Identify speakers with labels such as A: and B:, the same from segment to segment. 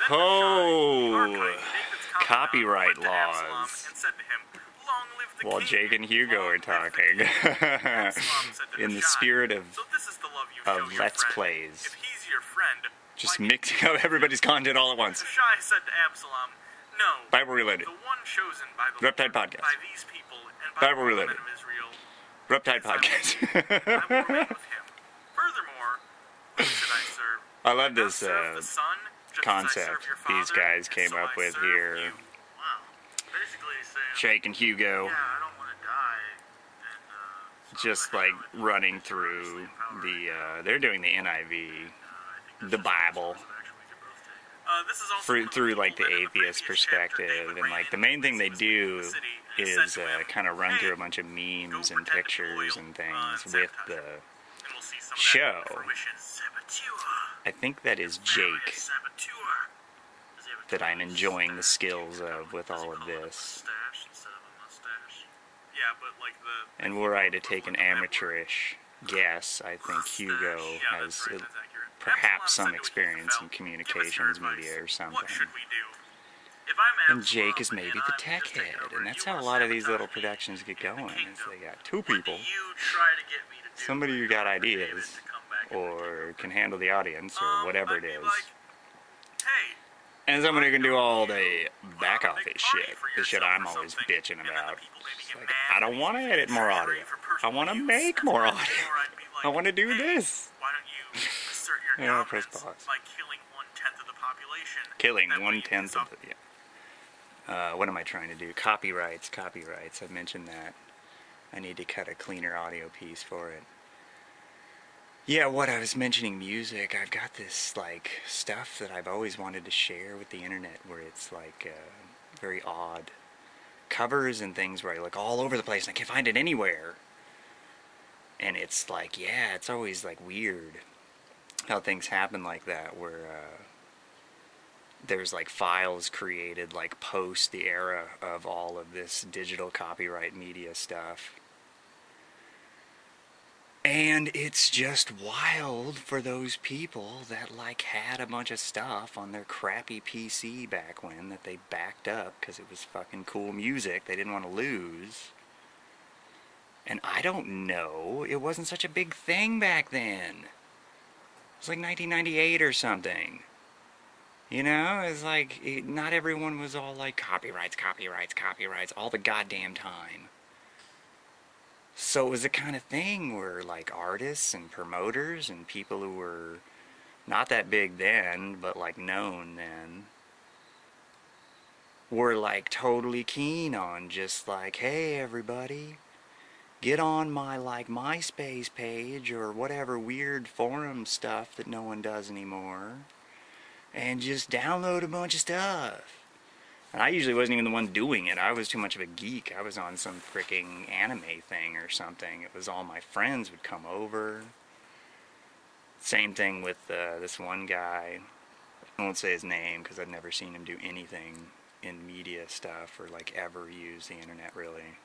A: Oh, copyright laws. While Jake and Hugo are talking, in the spirit of Let's Plays, just mixing up everybody's content all at once. Bible Related, Eruptide Podcast, Bible Related, Eruptide Podcast. I love this concept these guys came up with here. Jake and Hugo, just like running through the, they're doing the NIV, the Bible, through like the atheist perspective, and like the main thing they do is kind of run through a bunch of memes and pictures and things with the show. I think that is Jake that I'm enjoying the skills of with all of this. And were I to take an amateurish guess, I think Hugo has perhaps some experience in communications media or something. And Jake is maybe the tech head, and that's how a lot of these little productions get going, is they got two people, somebody who got ideas, or can handle the audience, or whatever it is, and someone who can do all the back office shit, the shit I'm always bitching about. Like, I don't want to edit more audio, I want to make more audio, I want to do this. Yeah, press pause. Killing 1/10 of the, yeah. What am I trying to do? Copyrights. I mentioned that. I need to cut a cleaner audio piece for it. Yeah, what I was mentioning, music, I've got this, like, stuff that I've always wanted to share with the internet, where it's, like, very odd covers and things where I look all over the place and I can't find it anywhere. And it's like, yeah, it's always, like, weird how things happen like that, where, there's, like, files created, like, post the era of all of this digital copyright media stuff. And it's just wild for those people that, like, had a bunch of stuff on their crappy PC back when that they backed up because it was fucking cool music they didn't want to lose. And I don't know, it wasn't such a big thing back then. It was like 1998 or something. You know, it's like, not everyone was all like, copyrights, all the goddamn time. So it was the kind of thing where, like, artists and promoters and people who were not that big then, but, like, known then, were, like, totally keen on just, like, hey, everybody, get on my, like, MySpace page or whatever weird forum stuff that no one does anymore, and just download a bunch of stuff. And I usually wasn't even the one doing it. I was too much of a geek. I was on some freaking anime thing or something. It was all my friends would come over. Same thing with this one guy. I won't say his name because I've never seen him do anything in media stuff or, like, ever use the internet really.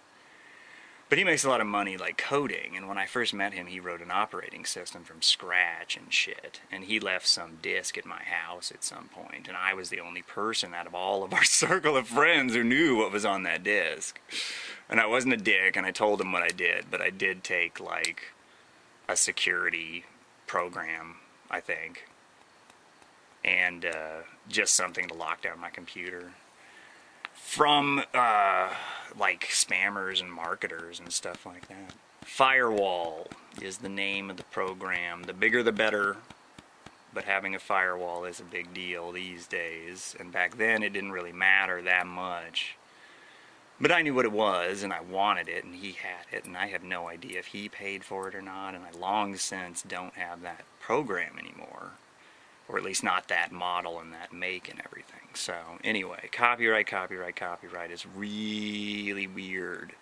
A: But he makes a lot of money, like, coding, and when I first met him, he wrote an operating system from scratch and shit, and he left some disk at my house at some point, and I was the only person out of all of our circle of friends who knew what was on that disk. And I wasn't a dick, and I told him what I did, but I did take, like, a security program, I think, and just something to lock down my computer from, like, spammers and marketers and stuff like that. Firewall is the name of the program. The bigger the better, but having a firewall is a big deal these days, and back then it didn't really matter that much. But I knew what it was, and I wanted it, and he had it, and I have no idea if he paid for it or not, and I long since don't have that program anymore. Or at least not that model and that make and everything. So, anyway, copyright is really weird,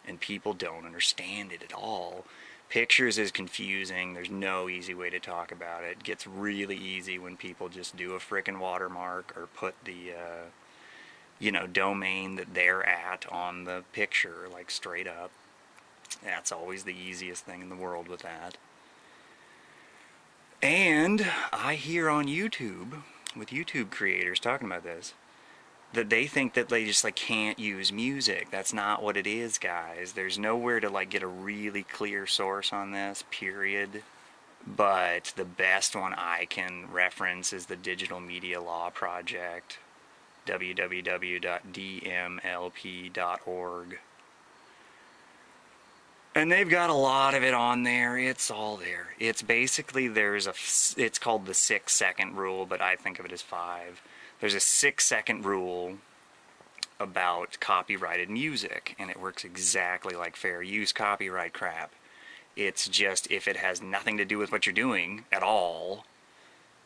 A: and people don't understand it at all. Pictures is confusing, there's no easy way to talk about it. It gets really easy when people just do a frickin' watermark or put the, you know, domain that they're at on the picture, like, straight up. That's always the easiest thing in the world with that. And I hear on YouTube with YouTube creators talking about this, that they think that they just like can't use music. That's not what it is, guys. There's nowhere to like get a really clear source on this, period. But the best one I can reference is the Digital Media Law Project, www.dmlp.org. And they've got a lot of it on there. It's all there. It's basically, it's called the 6-second rule, but I think of it as 5. There's a 6-second rule about copyrighted music, and it works exactly like fair use copyright crap. It's just if it has nothing to do with what you're doing at all,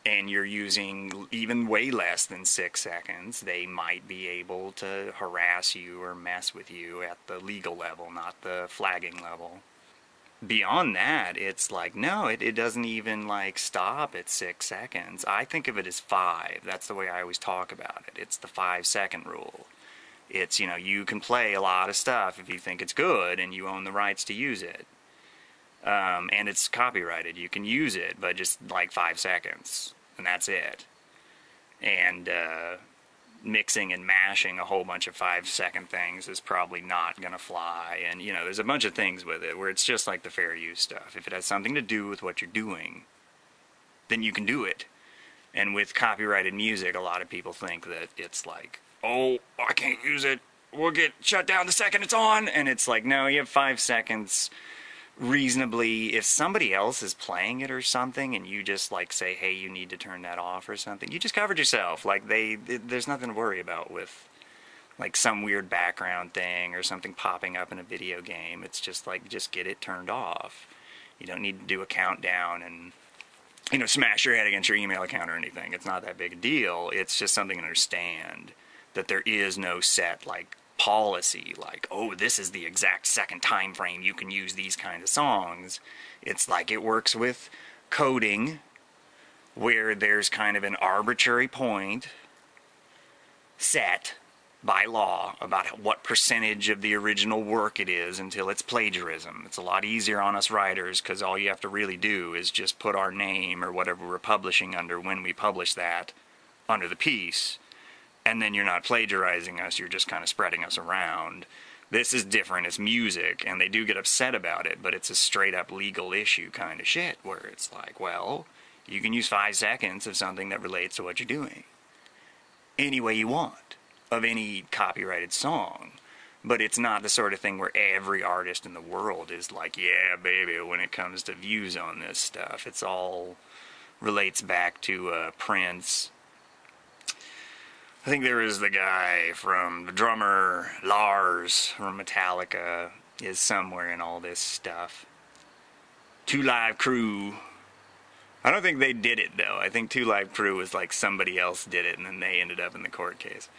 A: and you're using even way less than 6 seconds, they might be able to harass you or mess with you at the legal level, not the flagging level. Beyond that, it's like, no, it doesn't even like stop at 6 seconds. I think of it as 5. That's the way I always talk about it. It's the 5-second rule. It's, you know, you can play a lot of stuff if you think it's good and you own the rights to use it. And it's copyrighted. You can use it, but just like 5 seconds. And that's it. And mixing and mashing a whole bunch of 5-second things is probably not going to fly. And, you know, there's a bunch of things with it where it's just like the fair use stuff. If it has something to do with what you're doing, then you can do it. And with copyrighted music, a lot of people think that it's like, oh, I can't use it. We'll get shut down the second it's on. And it's like, no, you have 5 seconds. Reasonably, if somebody else is playing it or something and you just like say, hey, you need to turn that off or something, you just covered yourself. Like there's nothing to worry about with like some weird background thing or something popping up in a video game. It's just like, just get it turned off. You don't need to do a countdown and, you know, smash your head against your email account or anything. It's not that big a deal. It's just something to understand that there is no set like policy, like, oh, this is the exact second time frame you can use these kind of songs. It's like it works with coding, where there's kind of an arbitrary point set by law about what percentage of the original work it is until it's plagiarism. It's a lot easier on us writers because all you have to really do is just put our name or whatever we're publishing under when we publish that under the piece. And then you're not plagiarizing us, you're just kind of spreading us around. This is different, it's music, and they do get upset about it, but it's a straight up legal issue kind of shit, where it's like, well, you can use 5 seconds of something that relates to what you're doing any way you want, of any copyrighted song. But it's not the sort of thing where every artist in the world is like, yeah, baby, when it comes to views on this stuff. It's all relates back to Prince. I think there is the guy from the drummer, Lars, from Metallica, is somewhere in all this stuff. 2 Live Crew. I don't think they did it, though. I think 2 Live Crew was like somebody else did it, and then they ended up in the court case.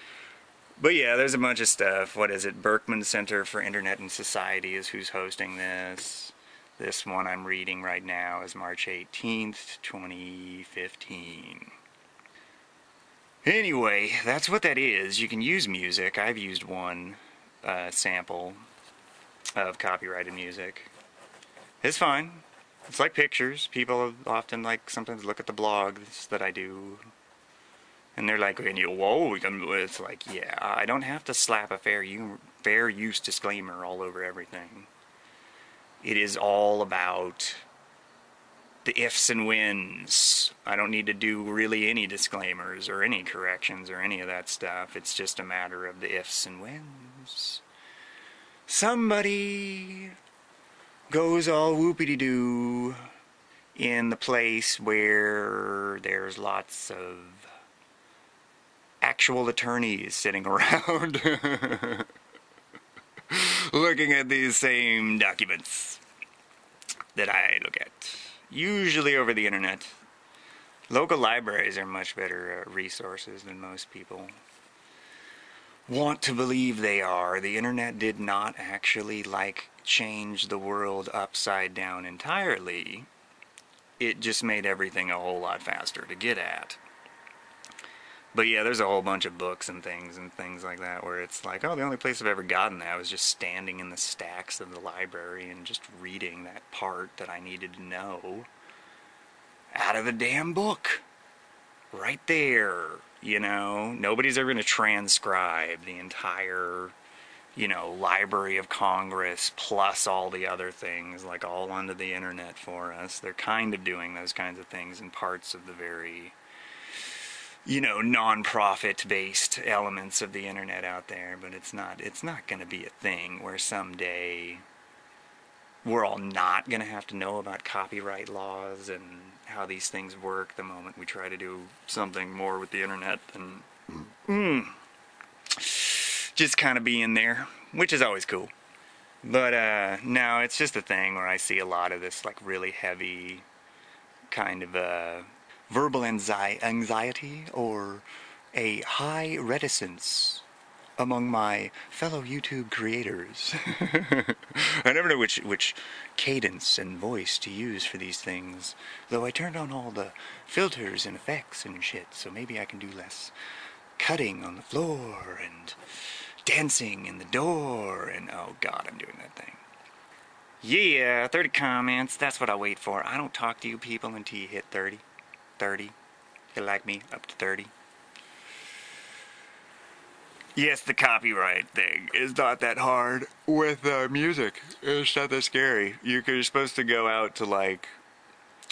A: But yeah, there's a bunch of stuff. What is it? Berkman Center for Internet and Society is who's hosting this. This one I'm reading right now is March 18th, 2015. Anyway, that's what that is. You can use music. I've used one sample of copyrighted music. It's fine. It's like pictures. People often like sometimes look at the blogs that I do, and they're like, whoa, it's like, yeah, I don't have to slap a fair use disclaimer all over everything. It is all about the ifs and whens. I don't need to do really any disclaimers or any corrections or any of that stuff. It's just a matter of the ifs and whens. Somebody goes all whoopity-doo in the place where there's lots of actual attorneys sitting around looking at these same documents that I look at. Usually over the internet. Local libraries are much better resources than most people want to believe they are. The internet did not actually, like, change the world upside down entirely. It just made everything a whole lot faster to get at. But yeah, there's a whole bunch of books and things like that where it's like, oh, the only place I've ever gotten that was just standing in the stacks of the library and just reading that part that I needed to know out of the damn book. right there, you know. Nobody's ever going to transcribe the entire, you know, Library of Congress plus all the other things, like, all onto the internet for us. They're kind of doing those kinds of things in parts of the very, you know, non-profit based elements of the internet out there, but it's not going to be a thing where someday we're all not going to have to know about copyright laws and how these things work the moment we try to do something more with the internet than just kind of be in there, which is always cool. But no, it's just a thing where I see a lot of this, like, really heavy kind of verbal anxiety or a high reticence among my fellow YouTube creators. I never know which cadence and voice to use for these things, though I turned on all the filters and effects and shit, so maybe I can do less cutting on the floor and dancing in the door and, oh god, I'm doing that thing. Yeah, 30 comments, that's what I wait for. I don't talk to you people until you hit 30. 30. You like me up to 30. Yes, the copyright thing is not that hard with music. It's not that scary. You're supposed to go out to, like,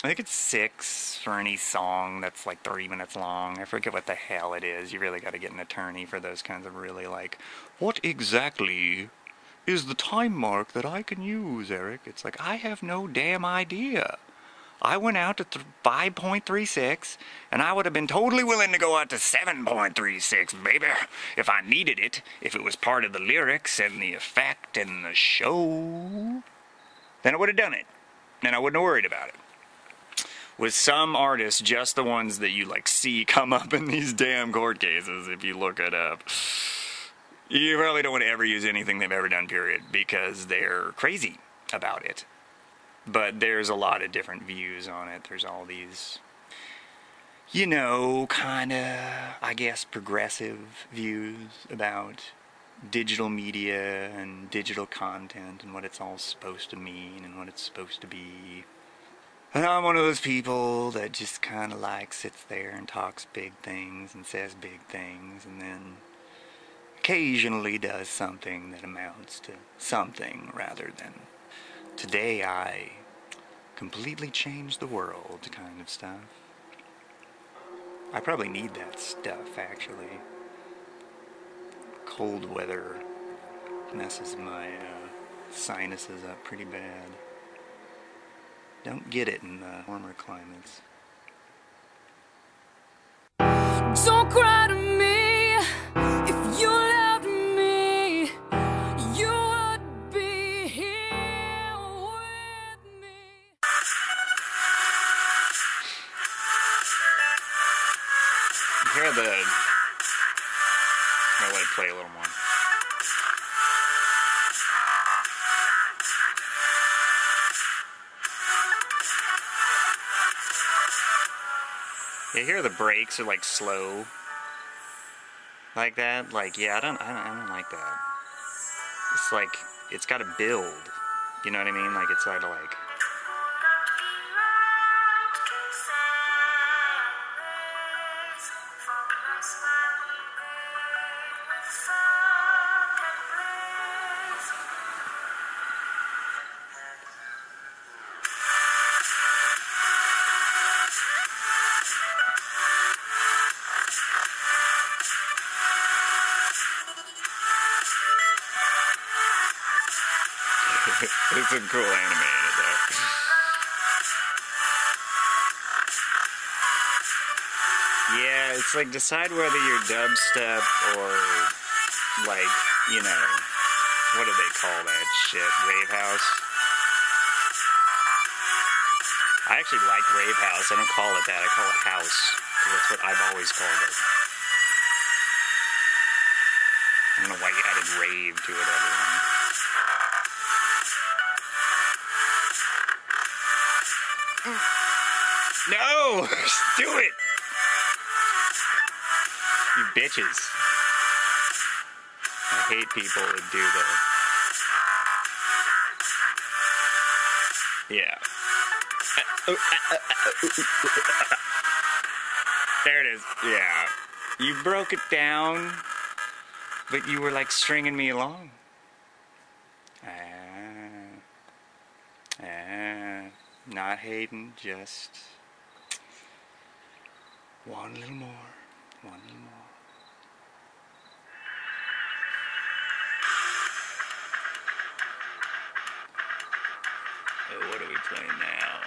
A: I think it's 6 for any song that's like 30 minutes long. I forget what the hell it is. You really got to get an attorney for those kinds of really, like, what exactly is the time mark that I can use, Eric? It's like, I have no damn idea. I went out to 5.36, and I would have been totally willing to go out to 7.36, baby, if I needed it, if it was part of the lyrics and the effect and the show. Then I would have done it, and I wouldn't have worried about it. With some artists, just the ones that you, like, see come up in these damn court cases, if you look it up, you probably don't want to ever use anything they've ever done, period, because they're crazy about it. But there's a lot of different views on it. There's all these, you know, kind of, I guess, progressive views about digital media and digital content and what it's all supposed to mean and what it's supposed to be. And I'm one of those people that just kind of, like, sits there and talks big things and says big things and then occasionally does something that amounts to something rather than today I completely changed the world kind of stuff. I probably need that stuff, actually. Cold weather messes my sinuses up pretty bad. Don't get it in the warmer climates.
B: Don't cry to me if you loved me. You would be here with me.
A: Hear the... I'll let it play a little more. You hear the brakes are, like, slow, like that. Like, yeah, I don't like that. It's like it's got to build. You know what I mean? Like, it's got to, like. It's some cool animated there. Yeah, it's like decide whether you're dubstep or, like, you know, what do they call that shit? Rave house? I actually like rave house. I don't call it that. I call it house. Because that's what I've always called it. I don't know why you added rave to it, everyone. No! Do it! You bitches. I hate people that do the... Yeah. There it is. Yeah. You broke it down, but you were like stringing me along. Not hating, just one little more, one little more. Oh, what are we playing now?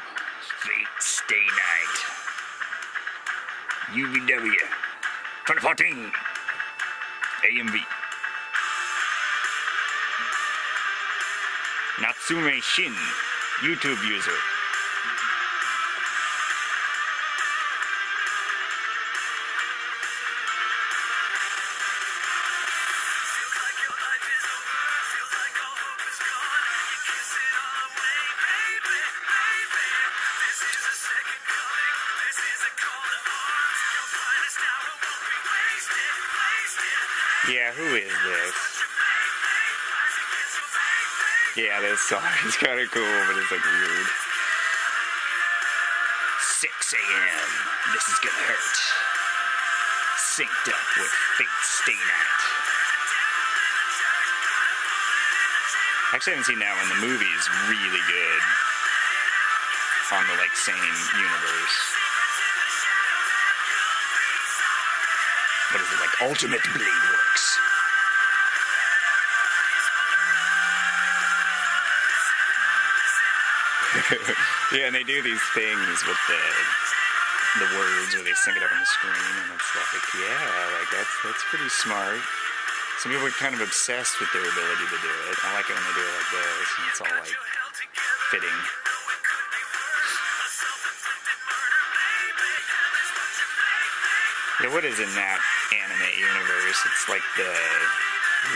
A: Fate Stay Night. UVW 2014 AMV. Natsume Shin, YouTube user. Yeah, who is this? Yeah, this song is kind of cool, but it's like weird. 6 a.m. This is gonna hurt. Synced up with Fate Stay Night. Actually, I haven't seen that one. The movie's really good. On the like same universe. What is it, like Ultimate Blade Works? Yeah, and they do these things with the words, or they sync it up on the screen, and it's like, yeah, like that's pretty smart. Some people are kind of obsessed with their ability to do it. I like it when they do it like this, and it's all like fitting. Yeah, what is in that anime universe? It's like the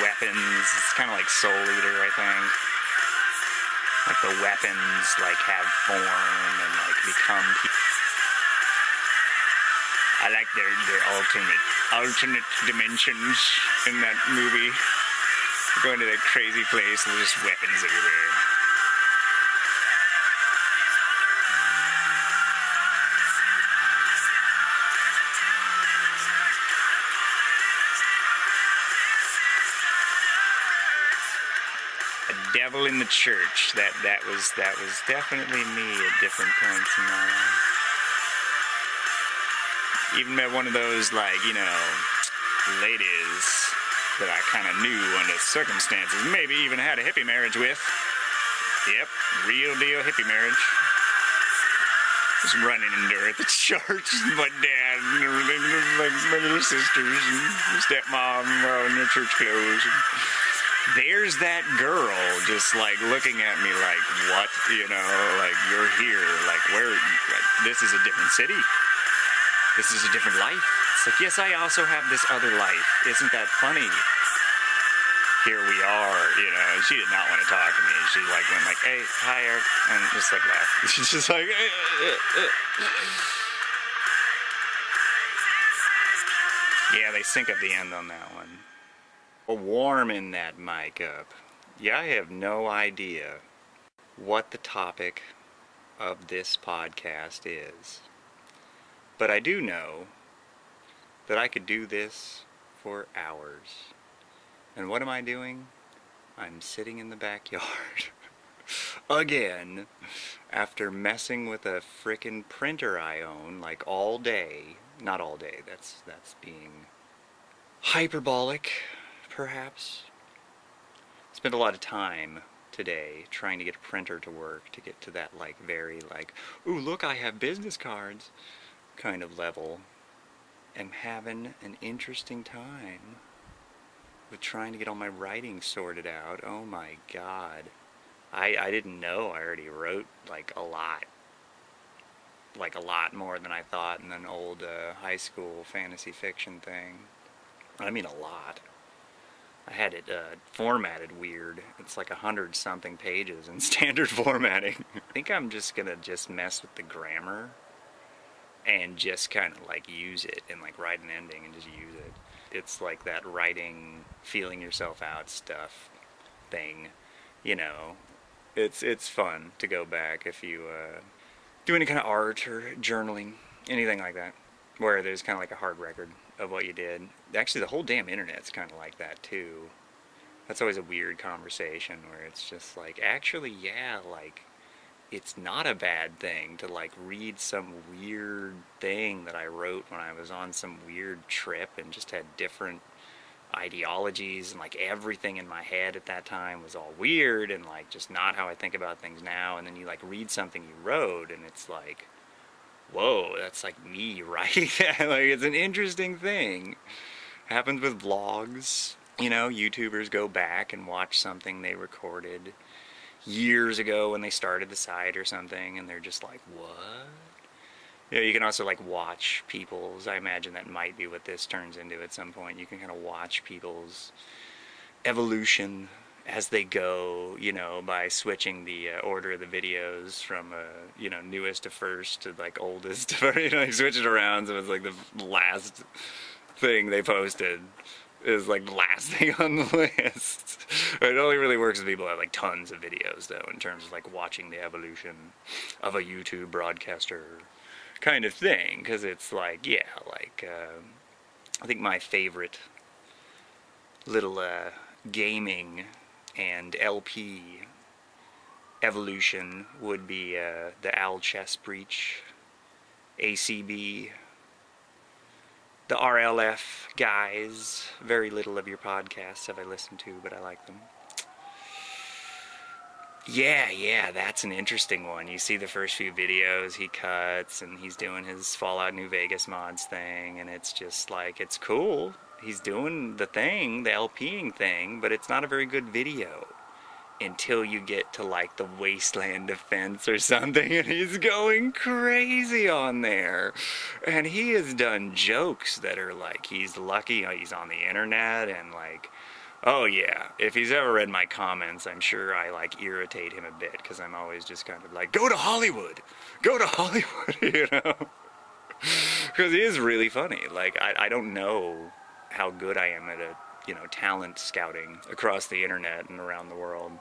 A: weapons. It's kind of like Soul Eater, I think. Like the weapons, like have form and like become. I like their alternate dimensions in that movie. Going to that crazy place, and there's just weapons everywhere. Devil in the church. That was definitely me at different points in my life. Even met one of those, like, you know, ladies that I kind of knew under circumstances. Maybe even had a hippie marriage with. Yep, real deal hippie marriage. Just running into her at the church. My dad and everything, like my little sisters and stepmom all in their church clothes. There's that girl just like looking at me like, what, you know, like, you're here, like, where, like, this is a different city, this is a different life. It's like, yes, I also have this other life, isn't that funny? Here we are, you know. And she did not want to talk to me. She like went like, hey, hi, Eric, and just like left. She's just like, yeah, they sync at the end on that one. Warming that mic up. Yeah, I have no idea what the topic of this podcast is, but I do know that I could do this for hours. And what am I doing? I'm sitting in the backyard again, after messing with a frickin' printer I own like all day. Not all day, that's being hyperbolic, perhaps. Spent a lot of time today trying to get a printer to work, to get to that like very like, ooh, look, I have business cards kind of level. I'm having an interesting time with trying to get all my writing sorted out. Oh my god. I didn't know I already wrote like a lot more than I thought in an old high school fantasy fiction thing. I mean a lot. I had it formatted weird. It's like 100-something pages in standard formatting. I think I'm just gonna mess with the grammar and just kind of like use it and like write an ending and just use it. It's like that writing, feeling yourself out stuff thing, you know. It's fun to go back if you do any kind of art or journaling, anything like that. where there's kind of like a hard record of what you did. Actually, the whole damn internet's kind of like that too. That's always a weird conversation where it's just like, actually, yeah, like, it's not a bad thing to like read some weird thing that I wrote when I was on some weird trip and just had different ideologies, and like everything in my head at that time was all weird and like just not how I think about things now. And then you like read something you wrote and it's like, whoa, that's like me, right? Like, it's an interesting thing. Happens with vlogs. You know, YouTubers go back and watch something they recorded years ago when they started the site or something, and they're just like, what? You know, you can also like watch people's, I imagine that might be what this turns into at some point. You can kind of watch people's evolution as they go, you know, by switching the order of the videos from, you know, newest to first to like oldest to first, you know, like switch it around so it's like the last thing they posted is like the last thing on the list. It only really works if people have like tons of videos though, in terms of like watching the evolution of a YouTube broadcaster kind of thing, because it's like, yeah, like I think my favorite little gaming and LP evolution would be the Owl Chess Breach, ACB, the RLF guys. Very little of your podcasts have I listened to, but I like them. Yeah, that's an interesting one. You see the first few videos he cuts, and he's doing his Fallout New Vegas mods thing, and it's just like, it's cool. He's doing the thing, the LPing thing, but it's not a very good video until you get to like the Wasteland Defense or something, and he's going crazy on there. And he has done jokes that are like, he's lucky he's on the internet, and like, oh yeah, if he's ever read my comments, I'm sure I like irritate him a bit, because I'm always just kind of like, go to Hollywood, you know? Because he is really funny. Like, I don't know how good I am at you know, talent scouting across the internet and around the world.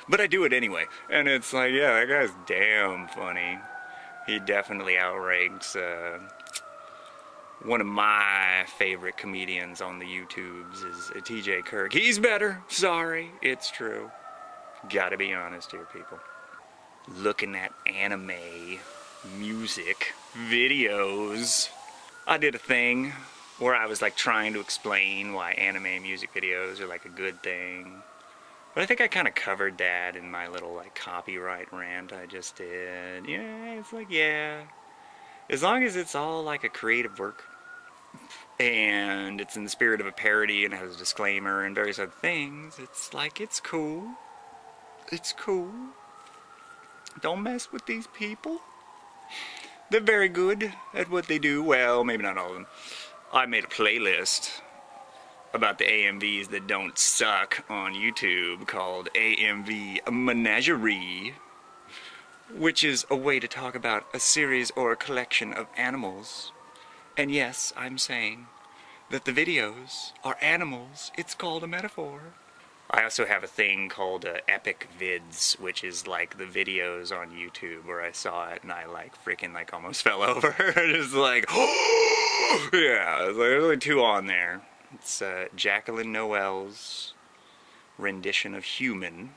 A: But I do it anyway, and it's like, yeah, that guy's damn funny. He definitely outranks one of my favorite comedians on the YouTubes is TJ Kirk. He's better. Sorry, it's true. Gotta be honest here, people. Looking at anime music videos. I did a thing where I was like trying to explain why anime music videos are like a good thing. But I think I kind of covered that in my little like copyright rant I just did. Yeah, it's like, yeah. As long as it's all like a creative work, and it's in the spirit of a parody and has a disclaimer and various other things, it's like, it's cool. It's cool. Don't mess with these people. They're very good at what they do. Well, maybe not all of them. I made a playlist about the AMVs that don't suck on YouTube called AMV Menagerie, which is a way to talk about a series or a collection of animals. And yes, I'm saying that the videos are animals. It's called a metaphor. I also have a thing called Epic Vids, which is like the videos on YouTube where I saw it and I like freaking like almost fell over. Just like, yeah, like, there's only two on there. It's Jacqueline Noel's rendition of Human,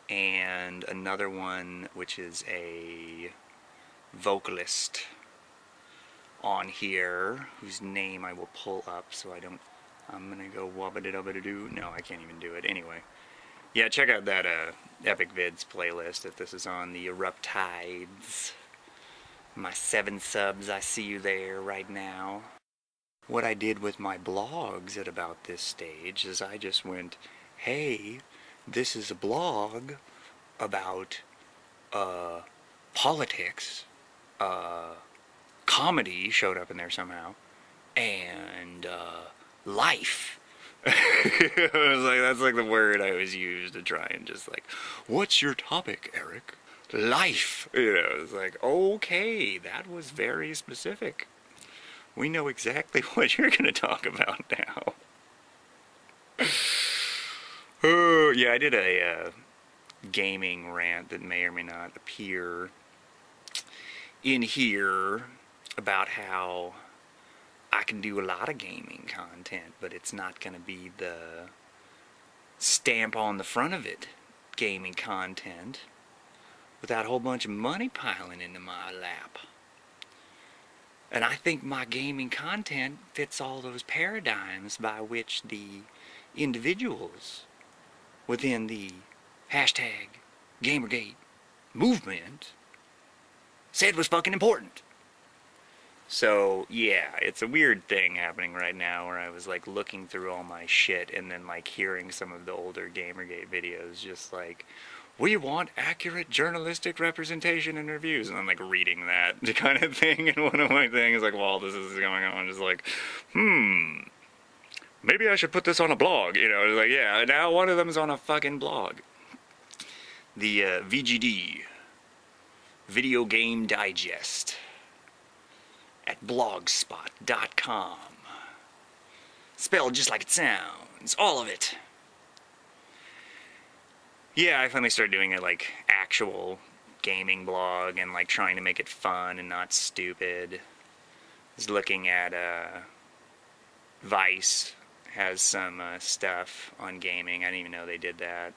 A: and another one which is a vocalist on here whose name I will pull up so I don't, I'm gonna go wabba-da-dubba-da-doo. No, I can't even do it. Anyway, yeah, check out that Epic Vids playlist if this is on the Eruptides. My 7 subs, I see you there right now. What I did with my blogs at about this stage is I just went, hey, this is a blog about politics, comedy showed up in there somehow, and life. I was like, that's like the word I always use to try and just like, what's your topic, Eric? Life. You know, it's like, okay, that was very specific. We know exactly what you're going to talk about now. Oh, yeah, I did a gaming rant that may or may not appear in here about how I can do a lot of gaming content, but it's not going to be the stamp on the front of it gaming content without a whole bunch of money piling into my lap. And I think my gaming content fits all those paradigms by which the individuals within the hashtag Gamergate movement said was fucking important. So yeah, it's a weird thing happening right now where I was like looking through all my shit and then like hearing some of the older Gamergate videos just like, we want accurate journalistic representation and reviews, and I'm like reading that kind of thing, and one of my things like, while this is going on, just like, maybe I should put this on a blog, you know, like, yeah, now one of them's on a fucking blog. The VGD, Video Game Digest, at blogspot.com. Spelled just like it sounds, all of it. Yeah, I finally started doing a, like, actual gaming blog and, like, trying to make it fun and not stupid. I was looking at, Vice has some, stuff on gaming. I didn't even know they did that.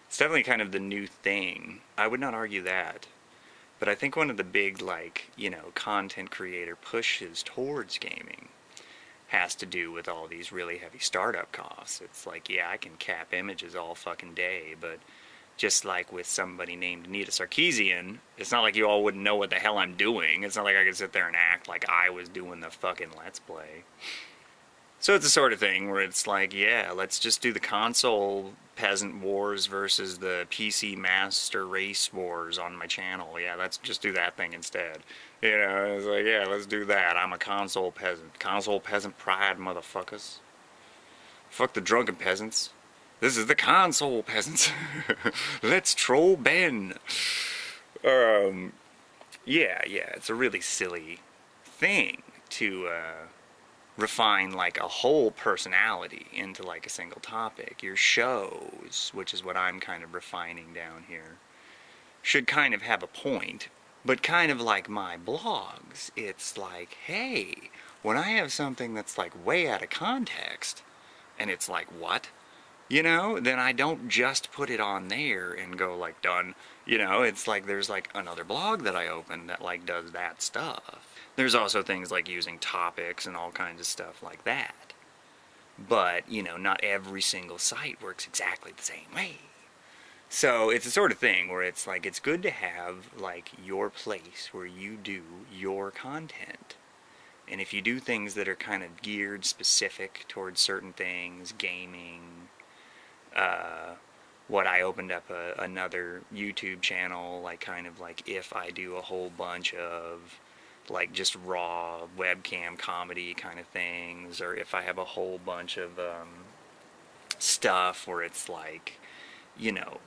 A: It's definitely kind of the new thing. I would not argue that. But I think one of the big, like, you know, content creator pushes towards gaming has to do with all these really heavy startup costs. It's like, yeah, I can cap images all fucking day, but just like with somebody named Anita Sarkeesian, it's not like you all wouldn't know what the hell I'm doing. It's not like I could sit there and act like I was doing the fucking Let's Play. So it's the sort of thing where it's like, yeah, let's just do the console peasant wars versus the PC master race wars on my channel. Yeah, let's just do that thing instead. You know, it's like, yeah, let's do that. I'm a console peasant. Console peasant pride, motherfuckers. Fuck the drunken peasants. This is the console peasants. Let's troll Ben. Yeah, it's a really silly thing to, refine like a whole personality into like a single topic. Your shows, which is what I'm kind of refining down here, should kind of have a point, but kind of like my blogs, it's like, hey, when I have something that's like way out of context, and it's like, what? You know, then I don't just put it on there and go like, done. You know, it's like there's like another blog that I open that like does that stuff. There's also things like using topics and all kinds of stuff like that. But, you know, not every single site works exactly the same way. So it's the sort of thing where it's like, it's good to have like your place where you do your content. And if you do things that are kind of geared specific towards certain things, gaming, what I opened up another YouTube channel, like kind of like if I do a whole bunch of like just raw webcam comedy kind of things, or if I have a whole bunch of stuff where it's like, you know,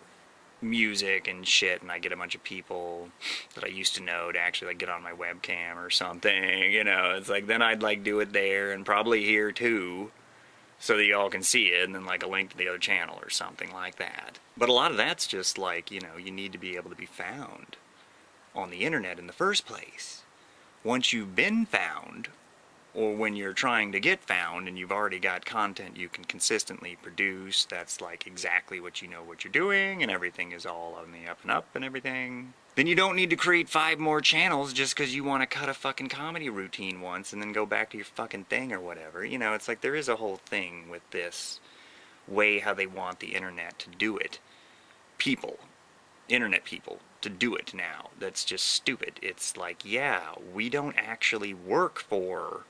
A: music and shit, and I get a bunch of people that I used to know to actually like get on my webcam or something, you know, it's like then I'd like do it there and probably here too, so that y'all can see it, and then like a link to the other channel or something like that. But a lot of that's just like, you know, you need to be able to be found on the internet in the first place. Once you've been found, or when you're trying to get found and you've already got content you can consistently produce that's like exactly what you know what you're doing and everything is all on the up and up and everything, then you don't need to create 5 more channels just because you want to cut a fucking comedy routine once and then go back to your fucking thing or whatever. You know, it's like there is a whole thing with this way how they want the internet to do it. Internet people, to do it now. That's just stupid. It's like, yeah, we don't actually work for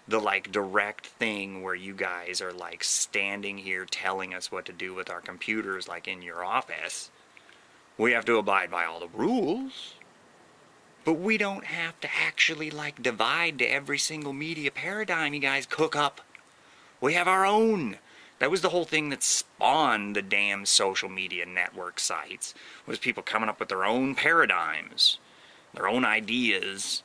A: the like direct thing where you guys are like standing here telling us what to do with our computers like in your office. We have to abide by all the rules, but we don't have to actually like divide to every single media paradigm you guys cook up. We have our own. That was the whole thing that spawned the damn social media network sites, was people coming up with their own paradigms, their own ideas,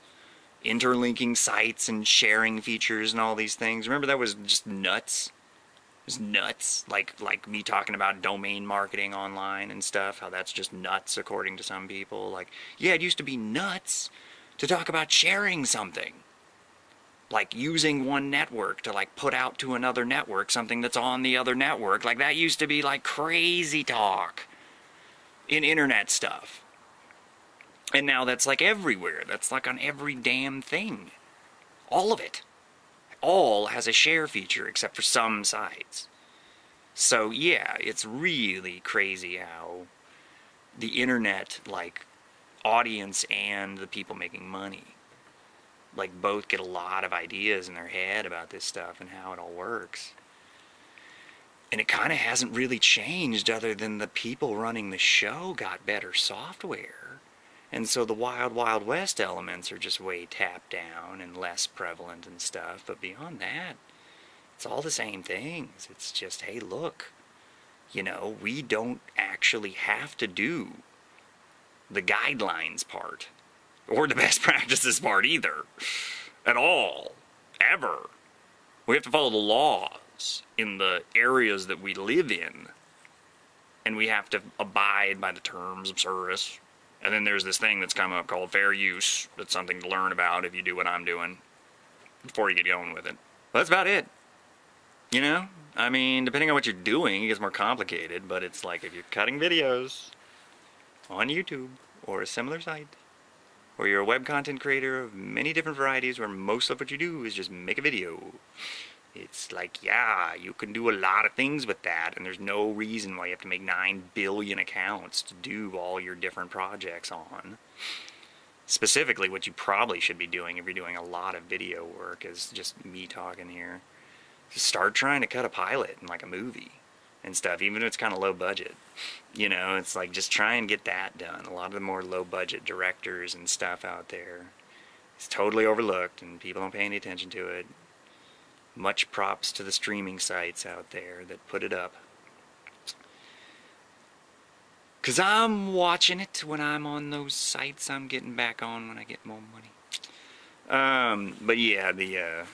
A: interlinking sites and sharing features and all these things. Remember, that was just nuts. It was nuts. Like me talking about domain marketing online and stuff, how that's just nuts according to some people. Like, yeah, it used to be nuts to talk about sharing something. like using one network to like put out to another network something that's on the other network. Like that used to be like crazy talk in internet stuff. And now that's like everywhere. That's like on every damn thing. All of it. All has a share feature except for some sites. So yeah, it's really crazy how the internet, like, audience and the people making money, like, both get a lot of ideas in their head about this stuff and how it all works. And it kind of hasn't really changed other than the people running the show got better software. And so the Wild Wild West elements are just way tapped down and less prevalent and stuff. But beyond that, it's all the same things. It's just, hey, look, you know, we don't actually have to do the guidelines part or the best practices part either, at all, ever. We have to follow the laws in the areas that we live in, and we have to abide by the terms of service. And then there's this thing that's come up called fair use. That's something to learn about if you do what I'm doing before you get going with it. But that's about it. You know? I mean, depending on what you're doing, it gets more complicated, but it's like if you're cutting videos on YouTube or a similar site, or you're a web content creator of many different varieties where most of what you do is just make a video, it's like, yeah, you can do a lot of things with that, and there's no reason why you have to make 9 billion accounts to do all your different projects on. Specifically, what you probably should be doing if you're doing a lot of video work, is just me talking here. Just start trying to cut a pilot in like a movie and stuff, even if it's kind of low budget. You know, it's like just try and get that done. A lot of the more low budget directors and stuff out there, it's totally overlooked and people don't pay any attention to it. Much props to the streaming sites out there that put it up. 'Cause I'm watching it when I'm on those sites I'm getting back on when I get more money. But yeah, the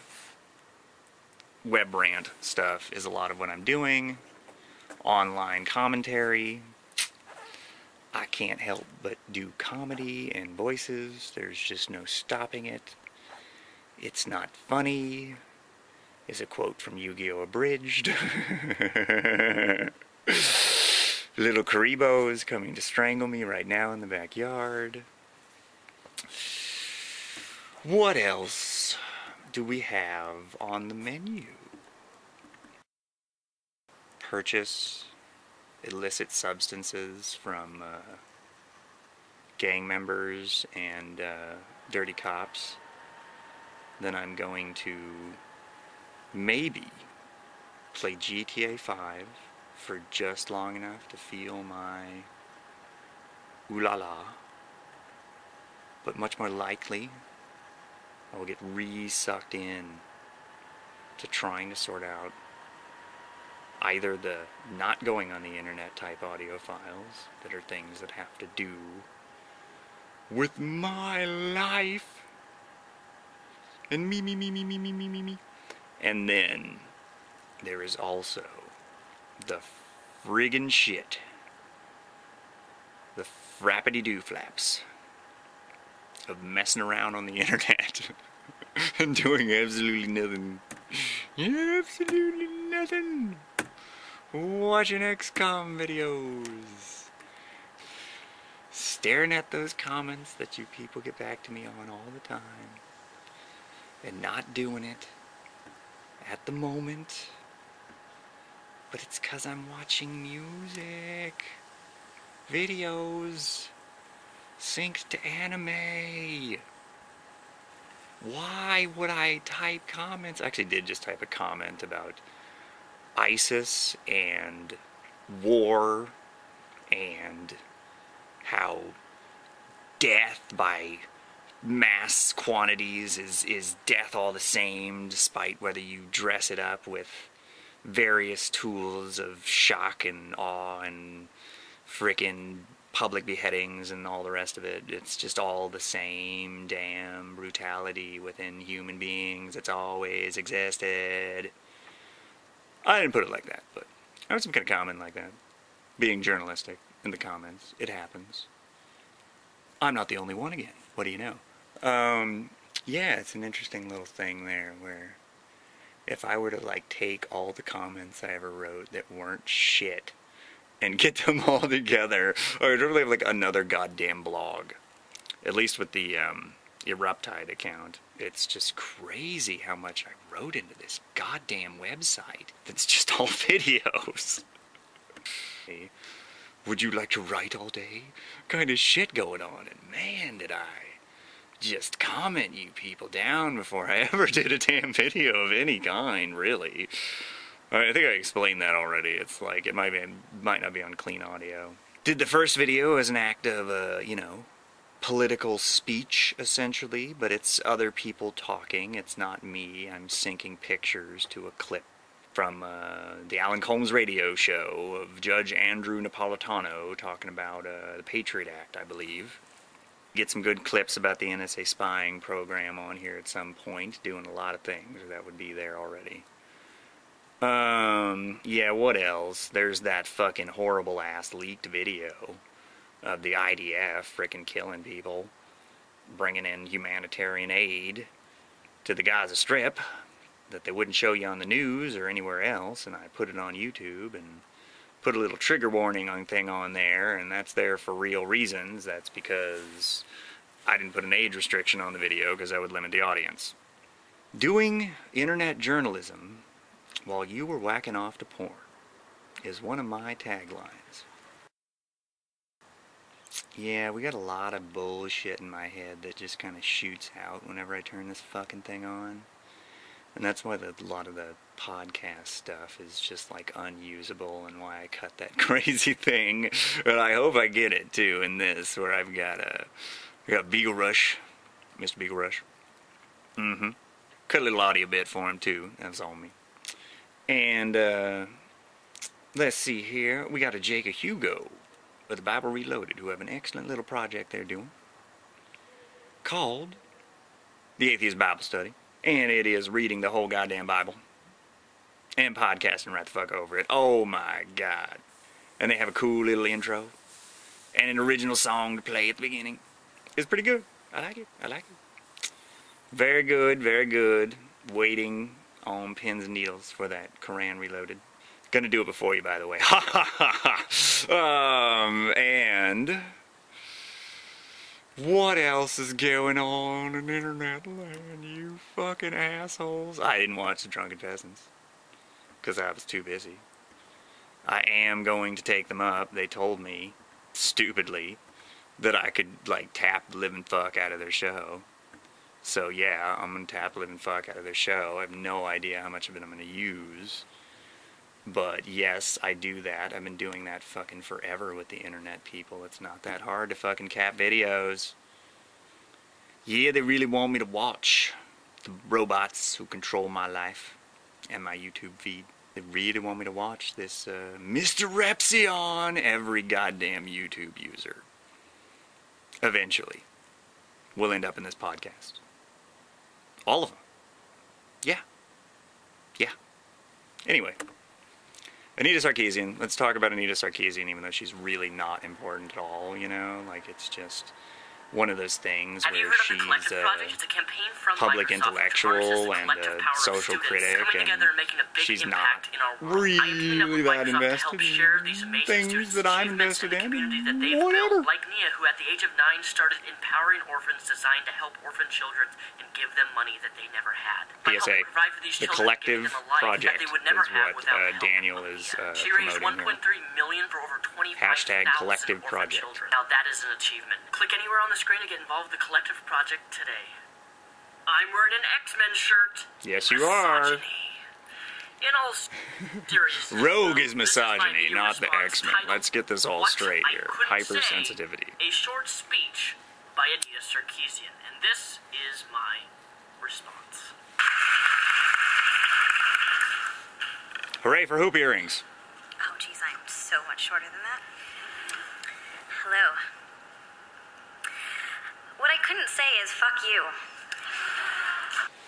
A: web rant stuff is a lot of what I'm doing. Online commentary. I can't help but do comedy and voices. There's just no stopping it. It's not funny, is a quote from Yu-Gi-Oh! Abridged. Little Karibo is coming to strangle me right now in the backyard. What else do we have on the menu? Purchase illicit substances from gang members and dirty cops. Then I'm going to maybe play GTA 5 for just long enough to feel my ooh la la. But much more likely, I will get re-sucked in to trying to sort out either the not going on the internet type audio files that are things that have to do with my life and me. And then there is also the friggin' shit, the frappity-doo flaps of messing around on the internet and doing absolutely nothing. Absolutely nothing. Watching XCOM videos. Staring at those comments that you people get back to me on all the time. And not doing it at the moment. But it's 'cause I'm watching music. Videos. Synced to anime. Why would I type comments? I actually did just type a comment about ISIS and war and how death by mass quantities is death all the same, despite whether you dress it up with various tools of shock and awe and frickin' public beheadings and all the rest of it. It's just all the same damn brutality within human beings. It's always existed. I didn't put it like that, but I was some kind of comment like that. Being journalistic in the comments, it happens. I'm not the only one again. What do you know? Yeah, it's an interesting little thing there where if I were to like take all the comments I ever wrote that weren't shit and get them all together, I would really have like another goddamn blog. At least with the Eruptide account. It's just crazy how much I wrote into this goddamn website that's just all videos. Hey, would you like to write all day? Kind of shit going on, and man, did I just comment you people down before I ever did a damn video of any kind, really. I think I explained that already. It's like, it might not be on clean audio. Did the first video as an act of, you know, political speech, essentially, but it's other people talking. It's not me. I'm syncing pictures to a clip from the Alan Colmes radio show of Judge Andrew Napolitano talking about the Patriot Act, I believe. Get some good clips about the NSA spying program on here at some point, doing a lot of things that would be there already. Yeah, what else? There's that fucking horrible ass leaked video of the IDF frickin' killing people, bringing in humanitarian aid to the Gaza Strip that they wouldn't show you on the news or anywhere else, and I put it on YouTube and put a little trigger warning thing on there, and that's there for real reasons. That's because I didn't put an age restriction on the video because that would limit the audience. Doing internet journalism while you were whacking off to porn is one of my taglines. Yeah, we got a lot of bullshit in my head that just kind of shoots out whenever I turn this fucking thing on. And that's why a lot of the podcast stuff is just like unusable, and why I cut that crazy thing. But I hope I get it too in this, where I've got Beagle Rush, Mr. Beagle Rush. Cut a little audio bit for him too. That's all me. And let's see here. We got a Jacob Hugo with the Bible Reloaded, who have an excellent little project they're doing called the Atheist Bible Study. And it is reading the whole goddamn Bible and podcasting right the fuck over it. Oh my god. And they have a cool little intro and an original song to play at the beginning. It's pretty good. I like it. I like it. Very good, very good. Waiting on pins and needles for that Quran Reloaded. Gonna do it before you, by the way. Ha ha ha ha. And what else is going on in internet land, you fucking assholes? I didn't watch the Drunken Peasants because I was too busy. I am going to take them up. They told me, stupidly, that I could, like, tap the living fuck out of their show. So yeah, I'm gonna tap the living fuck out of their show. I have no idea how much of it I'm gonna use. But yes, I do that. I've been doing that fucking forever with the internet people. It's not that hard to fucking cap videos. Yeah, they really want me to watch the robots who control my life and my YouTube feed. They really want me to watch this Mr. Repsion, every goddamn YouTube user. Eventually will end up in this podcast. All of them. Yeah. Yeah. Anyway. Anita Sarkeesian. Let's talk about Anita Sarkeesian, even though she's really not important at all, you know? Like, it's just one of those things where she's a public intellectual and a social critic, and she's not really that invested in things that I'm invested in. Whatever.
C: Like Nia, who at the age of 9 started empowering orphans designed to help orphan children and give them money that they never had.
A: PSA, the collective project is what Daniel is promoting here. Hashtag collective project.
C: Now that is an achievement. Click anywhere on the screen to get involved with the collective project today. I'm wearing an X-Men shirt.
A: Yes, you are.
C: In all seriousness,
A: Rogue is misogyny, not the X-Men. Let's get this all straight here. Hypersensitivity.
C: A short speech by Anita Sarkeesian, and this is my response.
A: Hooray for hoop earrings.
D: Oh, geez, I'm so much shorter than that. Hello. What I couldn't say is fuck you.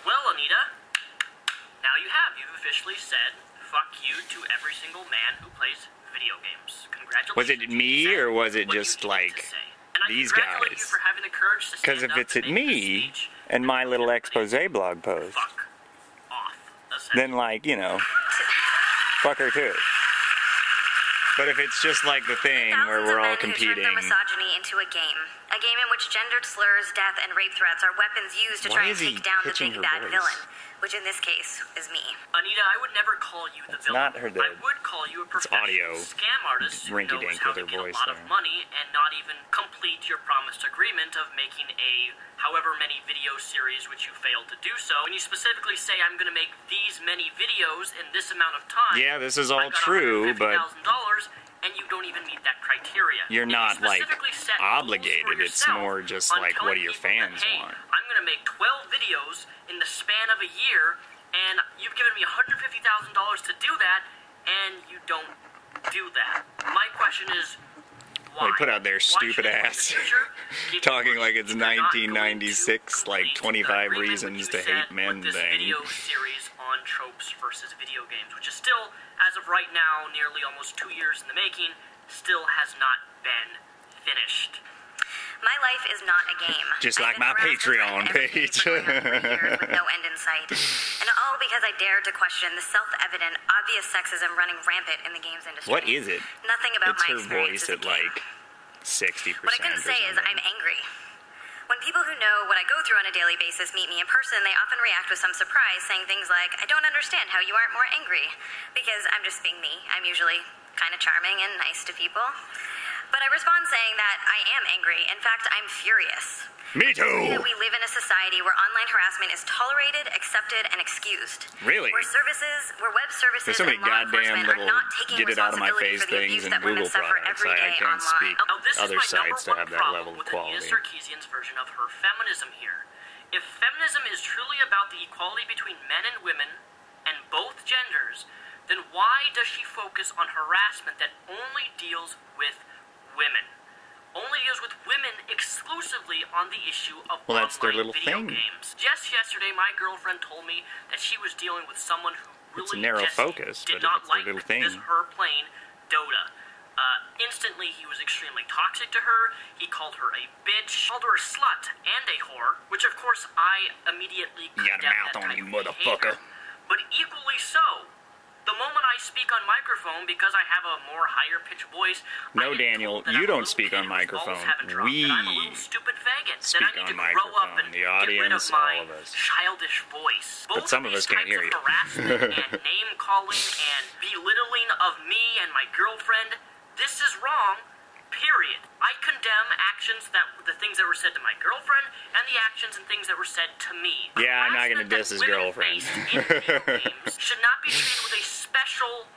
C: Well, Anita, now you have. You've officially said fuck you to every single man who plays video games. Congratulations.
A: Was it me, or was it just like these guys?
C: Because
A: if it's at me, And my little expose blog post.
C: Fuck off, essentially.
A: Then, like, you know, fuck her too. But if it's just like the thing where we're all competing.
D: Thousands of men who turn their misogyny into a game in which gendered slurs, death, and rape threats are weapons used to try and take down the big bad villain, which in this case is me.
C: Anita, I would never call you the villain.
A: Not her,
C: I would call you a professional scam artist who knows how to get a lot of money and not even complete your promised agreement of making a however many video series which you failed to do so. When you specifically say, I'm going to make these many videos in this amount of time.
A: Yeah, this is all true, but
C: and you don't even meet that criteria.
A: You're not, like, obligated. It's more just like, what do your fans want?
C: I'm going to make 12 videos in the span of a year, and you've given me $150,000 to do that, and you don't do that. My question is, why?
A: They put out their stupid ass talking like it's 1996, like 25 reasons to hate men thing.
C: Video series on tropes versus video games, which is still, as of right now, nearly almost 2 years in the making, still has not been finished.
D: My life is not a game.
A: Just like my Patreon page.
D: For years with no end in sight. And all because I dared to question the self-evident, obvious sexism running rampant in the games industry.
A: What is it?
D: Nothing about
A: it's
D: my
A: her
D: experience
A: voice at like 60%.
D: What I can say is I'm angry. When people who know what I go through on a daily basis meet me in person, they often react with some surprise, saying things like, I don't understand how you aren't more angry. Because I'm just being me. I'm usually kind of charming and nice to people. But I respond saying that I am angry. In fact, I'm furious.
A: Me too!
D: That we live in a society where online harassment is tolerated, accepted, and excused.
A: Really?
D: Where web services
A: There's so many
D: and law
A: goddamn
D: enforcement are
A: little
D: not taking
A: get it out of my
D: responsibility
A: face
D: for the
A: things
D: abuse
A: and
D: that women
A: Google
D: suffer
A: products.
D: every
A: I
D: day
A: can't
D: online.
A: speak other sites to have that level of quality.
C: With Sarkeesian's version of her feminism here. If feminism is truly about the equality between men and women, and both genders, then why does she focus on harassment that only deals with women? Only deals with women exclusively on the issue of online video games. Just yesterday, my girlfriend told me that she was dealing with someone who really did not like her playing Dota. Instantly, he was extremely toxic to her. He called her a bitch, called her a slut and a whore, which of course I immediately condemned that type of behavior. But equally so, the moment I speak on microphone, because I have a more higher-pitched voice...
A: No, Daniel, you don't speak on microphone. We speak on microphone. The audience, all of us.
C: Childish voice.
A: But some of us can't hear you.
C: Harassment and name-calling and belittling of me and my girlfriend, this is wrong, period. I condemn the things that were said to my girlfriend, and the actions and things that were said to me.
A: Yeah, I'm not going to diss his girlfriend.
C: Should not be treated with a special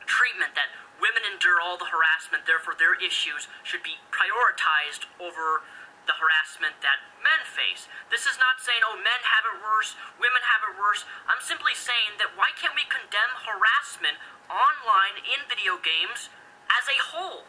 C: treatment that women endure all the harassment, therefore their issues should be prioritized over the harassment that men face. This is not saying, oh, men have it worse, women have it worse. I'm simply saying that why can't we condemn harassment online in video games as a whole?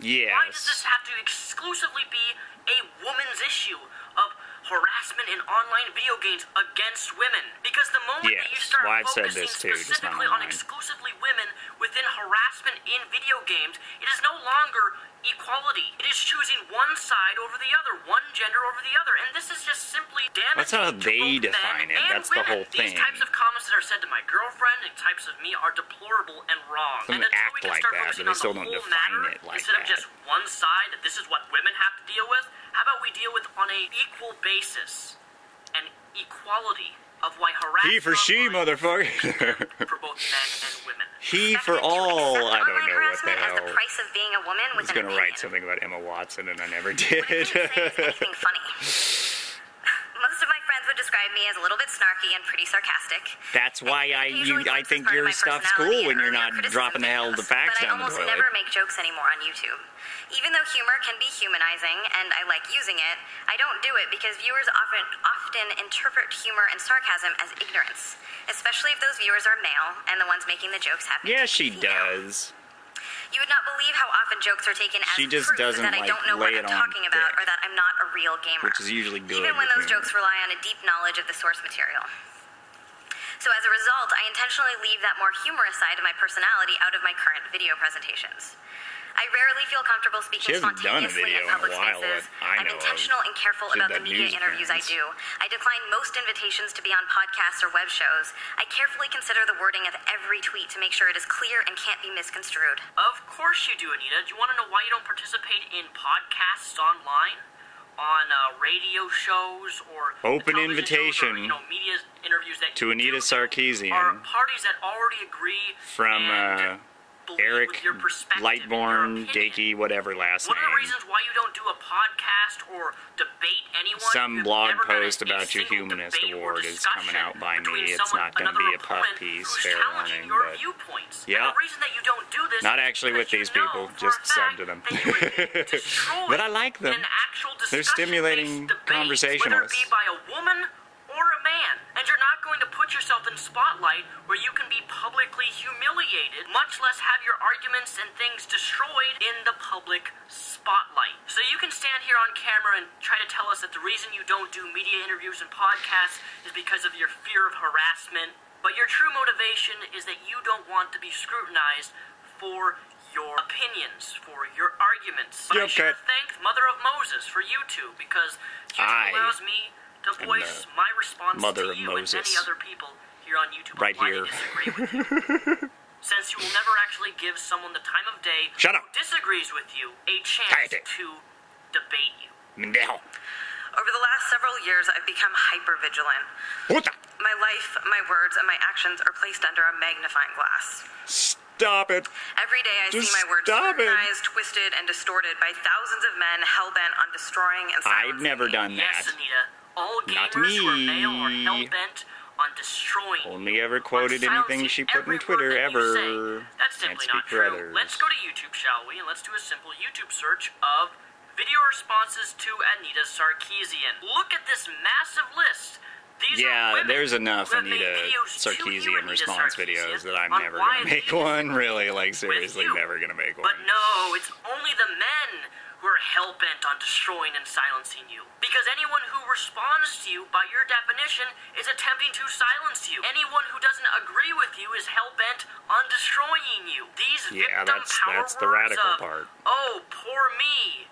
A: Yes.
C: Why does this have to exclusively be a woman's issue of harassment in online video games against women? Because the moment that you start focusing specifically on exclusively women within harassment in video games, it is no longer equality. It is choosing one side over the other, one gender over the other, and this is just simply damaging.
A: That's how they define it. That's the whole thing.
C: These types of comments that are said to my girlfriend and types of me are deplorable and wrong.
A: Some act like that, but they still don't define it like
C: instead
A: that.
C: Of just one side, that this is what women have to deal with, how about we deal with on a equal basis and equality of why harassment
A: he for she, motherfucker.
C: for both men and women.
A: He for all. I don't know what the hell.
D: As the price of being a woman with
A: I was going to write something about Emma Watson, and I never did.
D: What I couldn't say is anything funny. Most of my friends would describe me as a little bit snarky and pretty sarcastic.
A: That's why I think your stuff's cool when you're not dropping the hell the facts down the toilet.
D: But I almost never make jokes anymore on YouTube. Even though humor can be humanizing, and I like using it, I don't do it because viewers often interpret humor and sarcasm as ignorance, especially if those viewers are male and the ones making the jokes happen to be
A: she
D: female.
A: does.
D: You would not believe how often jokes are taken as
A: she just
D: proof
A: doesn't
D: that I don't know what I'm talking about or that I'm not a real gamer.
A: Which is usually good.
D: Even when those jokes rely on a deep knowledge of the source material. So as a result, I intentionally leave that more humorous side of my personality out of my current video presentations. I rarely feel comfortable
A: She
D: speaking
A: hasn't done a
D: spontaneously
A: video
D: in public
A: in a while
D: spaces.
A: that I
D: I'm
A: know of.
D: intentional and careful
A: She did
D: about the
A: that
D: media
A: news
D: interviews I
A: appearance.
D: do. I decline most invitations to be on podcasts or web shows. I carefully consider the wording of every tweet to make sure it is clear and can't be misconstrued.
C: Of course you do, Anita. Do you want to know why you don't participate in podcasts online? On radio shows or
A: Open
C: television
A: invitation
C: shows or, media interviews that
A: to
C: you
A: Anita
C: do
A: Sarkeesian
C: are parties that already agree
A: from
C: and believe
A: Eric
C: with your perspective and your
A: Lightborn,
C: opinion.
A: Dakey, whatever last
C: One of the
A: name.
C: reasons why you don't do a podcast or debate anyone,
A: Some
C: you've
A: blog
C: never done
A: post
C: a
A: about your
C: single
A: humanist
C: debate or
A: award is
C: discussion
A: coming out by
C: between
A: me. It's
C: someone-
A: not going to
C: another
A: be a puff
C: opponent
A: piece,
C: who's
A: fair
C: challenging
A: warning,
C: your
A: but
C: viewpoints.
A: yeah.
C: And the reason that you don't do this
A: not
C: is
A: actually with
C: because
A: these
C: you
A: people,
C: know
A: just
C: for a
A: sub
C: fact
A: to them.
C: that you would destroy
A: But I like them.
C: an actual
A: They're
C: discussion-based
A: stimulating
C: debate,
A: conversationalists.
C: whether it be by a woman or a man. And you're not going to put yourself in spotlight where you can be publicly humiliated, much less have your arguments and things destroyed in the public spotlight. So you can stand here on camera and try to tell us that the reason you don't do media interviews and podcasts is because of your fear of harassment, but your true motivation is that you don't want to be scrutinized for your opinions, for your arguments. But I should
A: Okay.
C: thank Mother of Moses for YouTube, because YouTube allows me to voice my response
A: Mother
C: to
A: of
C: you and
A: Moses.
C: many other people here on YouTube
A: Right
C: on why
A: here.
C: they disagree with you. Since you will never actually give someone the time of day
A: Shut up.
C: who disagrees with you a chance
A: Cállate.
C: to debate you.
A: Mendejo.
D: Over the last several years, I've become hyper-vigilant.
A: Puta.
D: My life, my words, and my actions are placed under a magnifying glass.
A: Stop it.
D: Every day I
A: Just
D: see my words
A: stop it.
D: scrutinized, twisted, and distorted by thousands of men hell-bent on destroying and silencing
A: I've never
D: me.
A: done
C: Yes,
A: that.
C: Anita. All
A: Not
C: gamers who are
A: me.
C: male are hell-bent on destroying
A: Only
C: you,
A: ever
C: on
A: quoted anything
C: silencing
A: she put
C: every
A: in Twitter
C: word that you
A: ever.
C: say. That's
A: Can't
C: simply
A: speak
C: not
A: for
C: true.
A: others.
C: Let's go to YouTube, shall we? And let's do a simple YouTube search of video responses to Anita Sarkeesian. Look at this massive list. These are
A: Yeah,
C: women
A: there's enough
C: who have made
A: Anita
C: videos to you,
A: Sarkeesian
C: Anita
A: response
C: Sarkeesian,
A: videos that I'm
C: on
A: never
C: why
A: going to make
C: they
A: one.
C: disagree
A: Really, like,
C: with
A: seriously,
C: you.
A: never going to make one.
C: But no, it's only the men who are hell-bent on destroying and silencing you. Because anyone who responds to you, by your definition, is attempting to silence you. Anyone who doesn't agree with you is hell-bent on destroying you. These
A: Yeah,
C: victim power
A: that's the
C: words
A: radical
C: of,
A: part.
C: oh, poor me.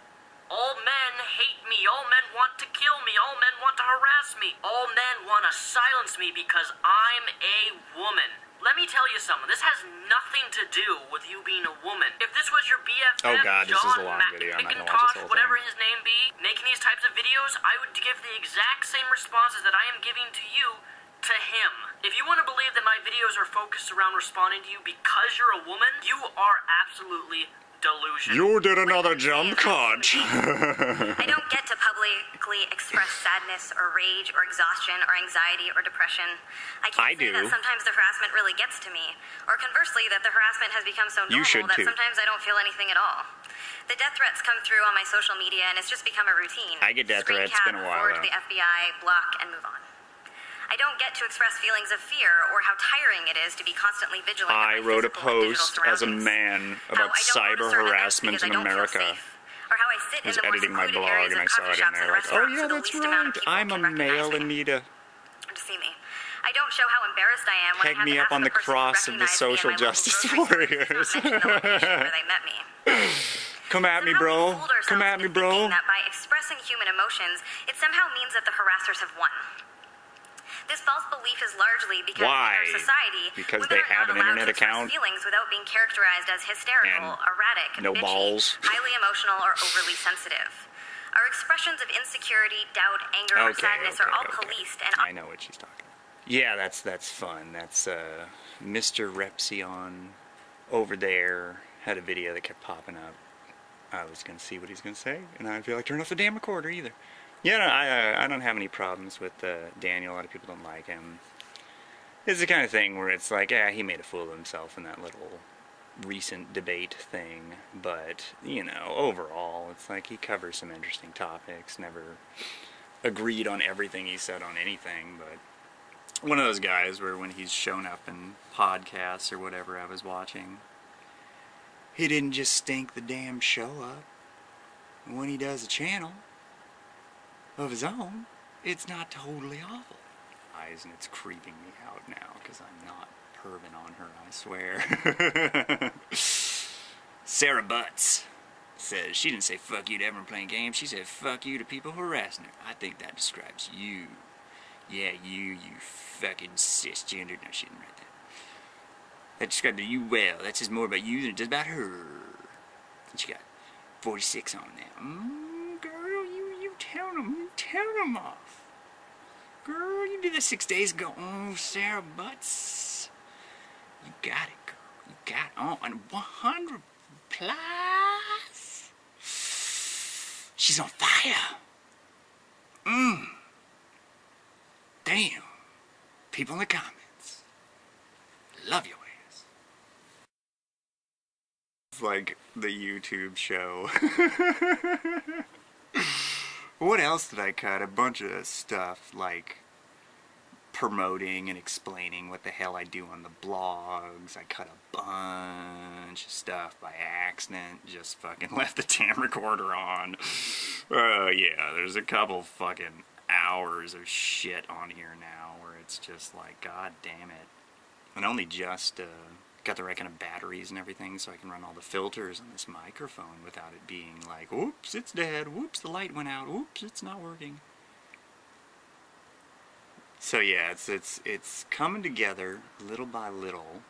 C: All men hate me. All men want to kill me. All men want to harass me. All men want to silence me because I'm a woman. Let me tell you something. This has nothing to do with you being a woman. If this was your BFF,
A: Oh God, this is
C: John
A: a long video. I'm not gonna watch this
C: McIntosh,
A: whole
C: whatever
A: thing.
C: his name be, making these types of videos, I would give the exact same responses that I am giving to you to him. If you want to believe that my videos are focused around responding to you because you're a woman, you are absolutely delusional.
A: You did another jump cut.
D: I don't get to publicly express sadness or rage or exhaustion or anxiety or depression. I
A: I
D: can't say
A: do.
D: that sometimes the harassment really gets to me. Or conversely, that the harassment has become so
A: You
D: normal
A: should
D: that
A: too.
D: sometimes I don't feel anything at all. The death threats come through on my social media and it's just become a routine.
A: I get death
D: Screen
A: threats. It's
D: cap,
A: been a while,
D: forward to
A: though.
D: the FBI, block, and move on. I don't get to express feelings of fear or how tiring it is to be constantly vigilant of
A: I
D: my
A: wrote a
D: physical and digital
A: post as a
D: surroundings.
A: man
D: How
A: about
D: I don't go to
A: cyber
D: certain events
A: harassment
D: because
A: in
D: I don't feel
A: America.
D: safe. Or how I sit
A: I was
D: in the more
A: editing my
D: secluded
A: blog
D: areas
A: and I
D: of
A: saw
D: coffee
A: it in
D: shops
A: there.
D: and
A: Like, oh
D: restaurants
A: yeah,
D: so the
A: that's
D: least amount of
A: right.
D: people
A: I'm a
D: can recognize
A: male,
D: me
A: Anita.
D: or to see me. I don't show how embarrassed I am when
A: Peg
D: I have
A: me
D: to
A: up
D: ask
A: on the
D: person who
A: cross of the
D: recognized me in
A: social
D: my local
A: justice
D: grocery store to
A: warriors.
D: not mention the location where they met me.
A: Come at me,
D: Somehow we
A: bro.
D: fooled ourselves
A: Come at me,
D: into
A: bro.
D: thinking that by expressing human emotions, it somehow means that the harassers have won. This false belief is largely because
A: Why?
D: in our society,
A: Because
D: women
A: they
D: are
A: have
D: not
A: an
D: allowed
A: internet
D: to express
A: account?
D: feelings without being characterized as hysterical,
A: And
D: erratic,
A: no
D: bitchy,
A: balls.
D: highly emotional, or overly sensitive. Our expressions of insecurity, doubt, anger, or sadness are all policed and
A: I know what she's talking about. Yeah, that's fun. That's Mr. Repsion over there had a video that kept popping up. I was gonna see what he's gonna say, and I feel like turn off the damn recorder either. Yeah, no, I don't have any problems with Daniel. A lot of people don't like him. It's the kind of thing where it's like, yeah, he made a fool of himself in that little recent debate thing, but, you know, overall, it's like he covers some interesting topics, never agreed on everything he said on anything, but one of those guys where when he's shown up in podcasts or whatever I was watching, he didn't just stink the damn show up. And when he does a channel of his own, it's not totally awful. And it's creeping me out now because I'm not perving on her, I swear. Sarah Butts says she didn't say fuck you to everyone playing games. She said fuck you to people harassing her. I think that describes you. Yeah, you fucking cisgender. No, she didn't write that. That describes you well. That says more about you than it does about her. And she got 46 on now. Girl, you tell them off. Girl, you did that 6 days ago. Oh, Sarah Butts. You got it, girl. You got on 100 plus. She's on fire. Damn. People in the comments. Love your ass. It's like the YouTube show. What else did I cut? A bunch of stuff like promoting and explaining what the hell I do on the blogs. I cut a bunch of stuff by accident. Just fucking left the damn recorder on. Yeah, there's a couple fucking hours of shit on here now where it's just like, god damn it. And only just got the right kind of batteries and everything so I can run all the filters on this microphone without it being like, oops, it's dead, whoops, the light went out, oops, it's not working. So yeah, it's coming together little by little.